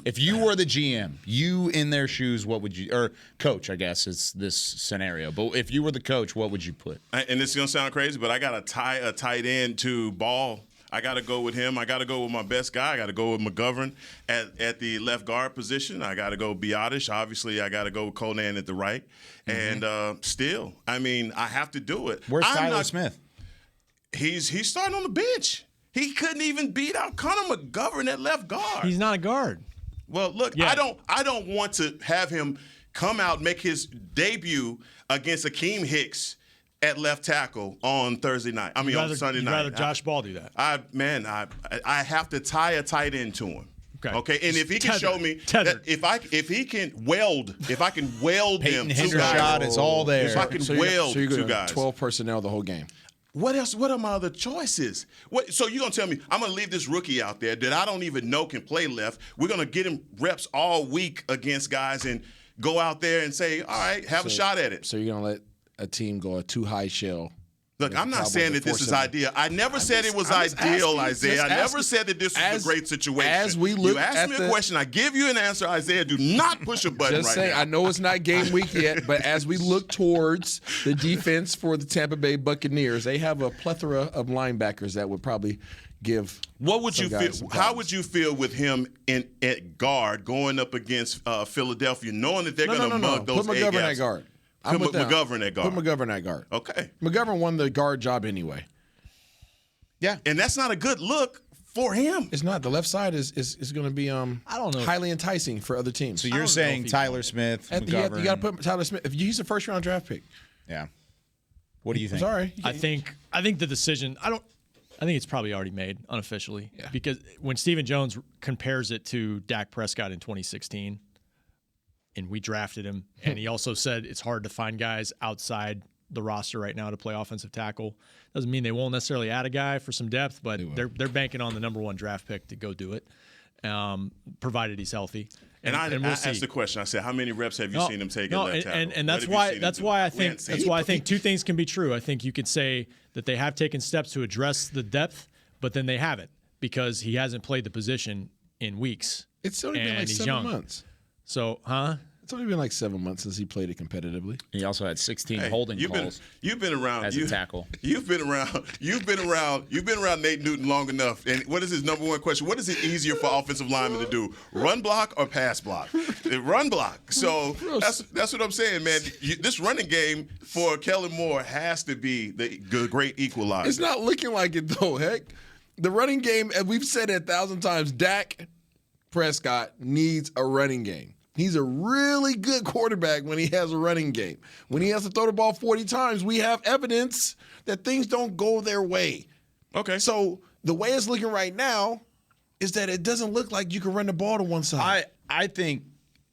If you were the GM, you in their shoes, what would you – or coach, I guess, is this scenario. But if you were the coach, what would you put? And this is going to sound crazy, but I got to tie a tight end to Ball. I got to go with him. I got to go with my best guy. I got to go with McGovern at the left guard position. I got to go Biotish. Obviously, I got to go with Conan at the right. And still, I mean, I have to do it. Where's Tyler Smith? He's starting on the bench. He couldn't even beat out Connor McGovern at left guard. He's not a guard. Well, look, I don't want to have him come out, make his debut against Akeem Hicks at left tackle on Thursday night. I mean, on Sunday night. You'd rather Josh Ball do that? I have to tie a tight end to him. Okay, and if he can show me that if I can weld Peyton him, Hendershot is all there. If I can weld two guys, 12 personnel the whole game. What else? What are my other choices? So you're going to tell me I'm going to leave this rookie out there that I don't even know can play left. We're going to get him reps all week against guys and go out there and say, all right, have a shot at it. So you're going to let a team go a too high shell? Look, I'm not saying that this is ideal. I never said it was ideal, Isaiah. I never said that this was a great situation. You asked me a question. I give you an answer, Isaiah. Do not push a button just right now. I know it's not game week yet, but as we look towards the defense for the Tampa Bay Buccaneers, they have a plethora of linebackers that would probably give. What would you feel? How would you feel with him at guard going up against Philadelphia, knowing that they're going to mug those Put McGovern at guard. Put McGovern at guard. Put McGovern at guard. Okay. McGovern won the guard job anyway. Yeah. And that's not a good look for him. It's not. The left side is going to be I don't know. highly enticing for other teams. So you're saying Tyler Smith, McGovern. You got to put Tyler Smith. If he's a first-round draft pick. Yeah. What do you think? Sorry. I think the decision I think it's probably already made unofficially because when Stephen Jones compares it to Dak Prescott in 2016 and we drafted him and he also said it's hard to find guys outside the roster right now to play offensive tackle. Doesn't mean they won't necessarily add a guy for some depth, but they're banking on the number 1 draft pick to go do it, provided he's healthy. And I we'll asked the question. I said, "How many reps have you seen him take at left tackle?" And that's why I think two things can be true. I think you could say that they have taken steps to address the depth, but then they haven't because he hasn't played the position in weeks. It's only been like 7 months. So, It's only been like 7 months since he played it competitively. He also had 16 holding calls. You've been around as a tackle. You've been around Nate Newton long enough. And what is his number 1 question? What is it easier for offensive linemen to do? Run block or pass block? Run block. So that's what I'm saying, man. This running game for Kellen Moore has to be the great equalizer. It's not looking like it though. Heck, the running game, and we've said it 1,000 times. Dak Prescott needs a running game. He's a really good quarterback when he has a running game. When he has to throw the ball 40 times, we have evidence that things don't go their way. Okay. So the way it's looking right now is that it doesn't look like you can run the ball to one side. I think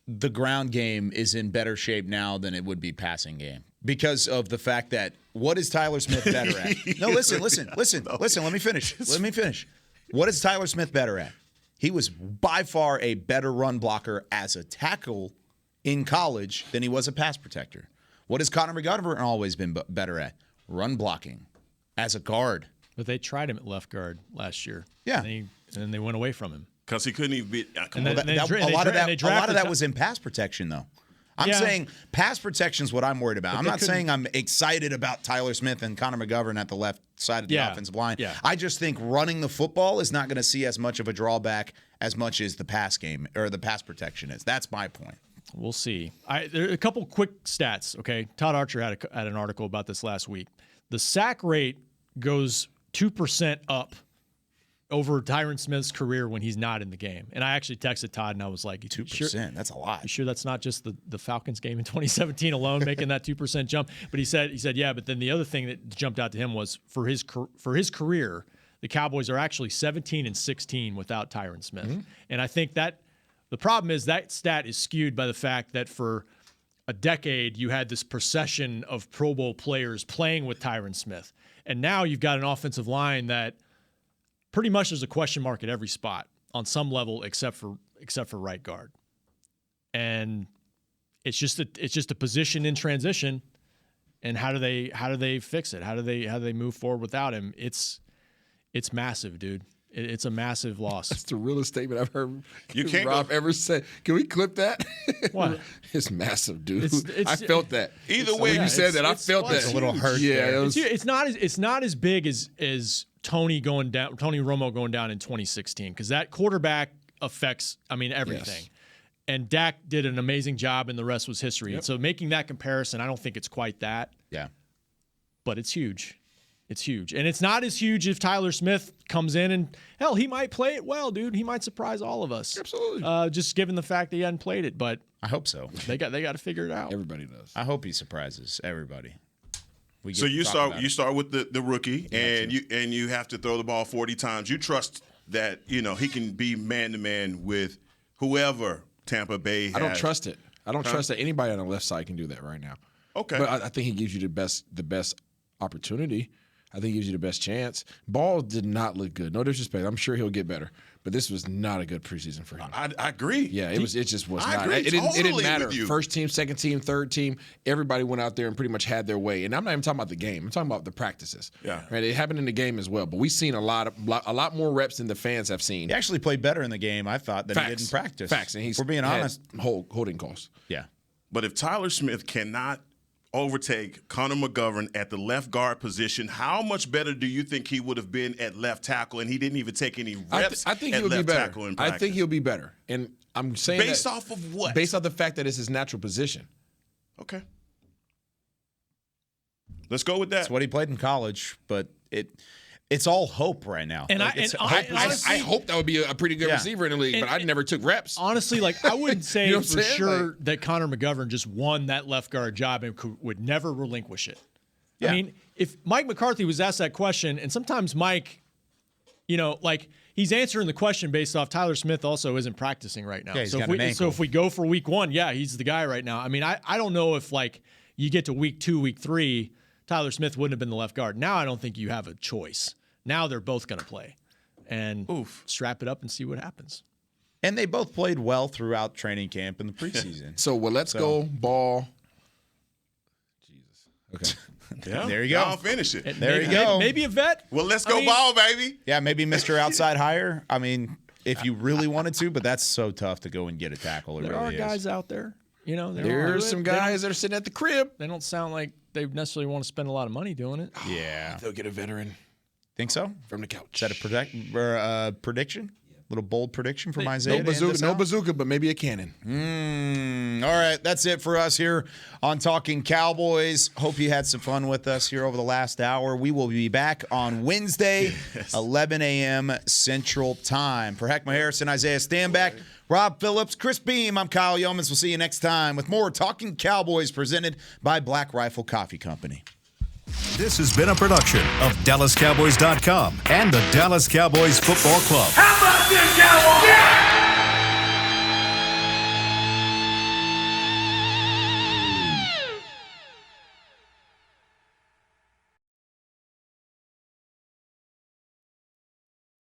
the ground game is in better shape now than it would be passing game because of the fact that what is Tyler Smith better at? No, listen. Let me finish. What is Tyler Smith better at? He was by far a better run blocker as a tackle in college than he was a pass protector. What has Connor McGovern always been better at? Run blocking as a guard. But they tried him at left guard last year. Yeah. And then they went away from him. Because he couldn't even beat. A lot of that was in pass protection, though. I'm saying pass protection is what I'm worried about. I'm not saying I'm excited about Tyler Smith and Connor McGovern at the left side of the offensive line. Yeah. I just think running the football is not going to see as much of a drawback as much as the pass game or the pass protection is. That's my point. We'll see. There are a couple quick stats, okay? Todd Archer had an article about this last week. The sack rate goes 2% up over Tyron Smith's career when he's not in the game. And I actually texted Todd and I was like, 2%, sure, that's a lot. You sure that's not just the Falcons game in 2017 alone making that 2% jump? But he said, yeah, but then the other thing that jumped out to him was for his career, the Cowboys are actually 17-16 without Tyron Smith. Mm-hmm. And I think that the problem is that stat is skewed by the fact that for a decade, you had this procession of Pro Bowl players playing with Tyron Smith. And now you've got an offensive line that pretty much there's a question mark at every spot on some level except for right guard. And it's just a position in transition. And how do they fix it? How do they move forward without him? It's massive, dude. It's a massive loss. That's the realest statement I've heard Rob ever say. Can we clip that? What? It's massive, dude. It's I felt that. Either way you said that, I felt that. It's a little hurt. Yeah, it's not as big as Tony Romo going down in 2016, because that quarterback affects everything. Yes. And Dak did an amazing job, and the rest was history. Yep. So making that comparison, I don't think it's quite that. Yeah. But it's huge. It's huge. And it's not as huge if Tyler Smith comes in and, hell, he might play it well, dude. He might surprise all of us. Absolutely. Just given the fact that he hadn't played it. But I hope so. They got to figure it out. Everybody does. I hope he surprises everybody. So you start with the rookie, and you have to throw the ball 40 times. You trust that he can be man-to-man with whoever Tampa Bay has. I don't trust it. I don't trust that anybody on the left side can do that right now. Okay. But I think he gives you the best opportunity. I think he gives you the best chance. Ball did not look good. No disrespect. I'm sure he'll get better. But this was not a good preseason for him. I agree. Yeah, it just was I not. agree It didn't matter. with you. First team, second team, third team, everybody went out there and pretty much had their way. And I'm not even talking about the game. I'm talking about the practices. Yeah. Right. It happened in the game as well. But we've seen a lot more reps than the fans have seen. He actually played better in the game, I thought, than he did in practice. Facts. And we're being honest. Holding calls. Yeah. But if Tyler Smith cannot overtake Connor McGovern at the left guard position, how much better do you think he would have been at left tackle? And he didn't even take any reps. I think at he'll left be better. tackle in practice. I think he'll be better. And I'm saying based off of what? Based off the fact that it's his natural position. Okay. Let's go with that. That's what he played in college, but it's all hope right now. And I hope that would be a pretty good receiver in the league, but I never took reps. Honestly, I wouldn't say You know for sure that Connor McGovern just won that left guard job and would never relinquish it. Yeah. I mean, if Mike McCarthy was asked that question, and sometimes Mike, he's answering the question based off Tyler Smith also isn't practicing right now. Yeah, he's so got an ankle. if we go for week 1, yeah, he's the guy right now. I mean, I don't know if you get to week 2, week 3, Tyler Smith wouldn't have been the left guard. Now I don't think you have a choice. Now they're both going to play, and strap it up and see what happens. And they both played well throughout training camp in the preseason. Let's go ball. Jesus. Okay. Yeah. There you go. I'll finish it. There you go. Maybe a vet. Well, let's go ball, baby. Yeah, maybe Mr. Outside Hire. I mean, if you really wanted to, but that's so tough to go and get a tackle. There are guys out there. There's some guys that are sitting at the crib. They don't sound like they necessarily want to spend a lot of money doing it. Yeah. They'll get a veteran. Think so? From the couch. Is that a prediction? Little bold prediction from Isaiah? No bazooka, but maybe a cannon. All right, that's it for us here on Talking Cowboys. Hope you had some fun with us here over the last hour. We will be back on Wednesday, 11 a.m. Central Time. For Heckma Harrison, Isaiah Stanback, Rob Phillips, Chris Beam, I'm Kyle Yeomans. We'll see you next time with more Talking Cowboys presented by Black Rifle Coffee Company. This has been a production of DallasCowboys.com and the Dallas Cowboys Football Club. How about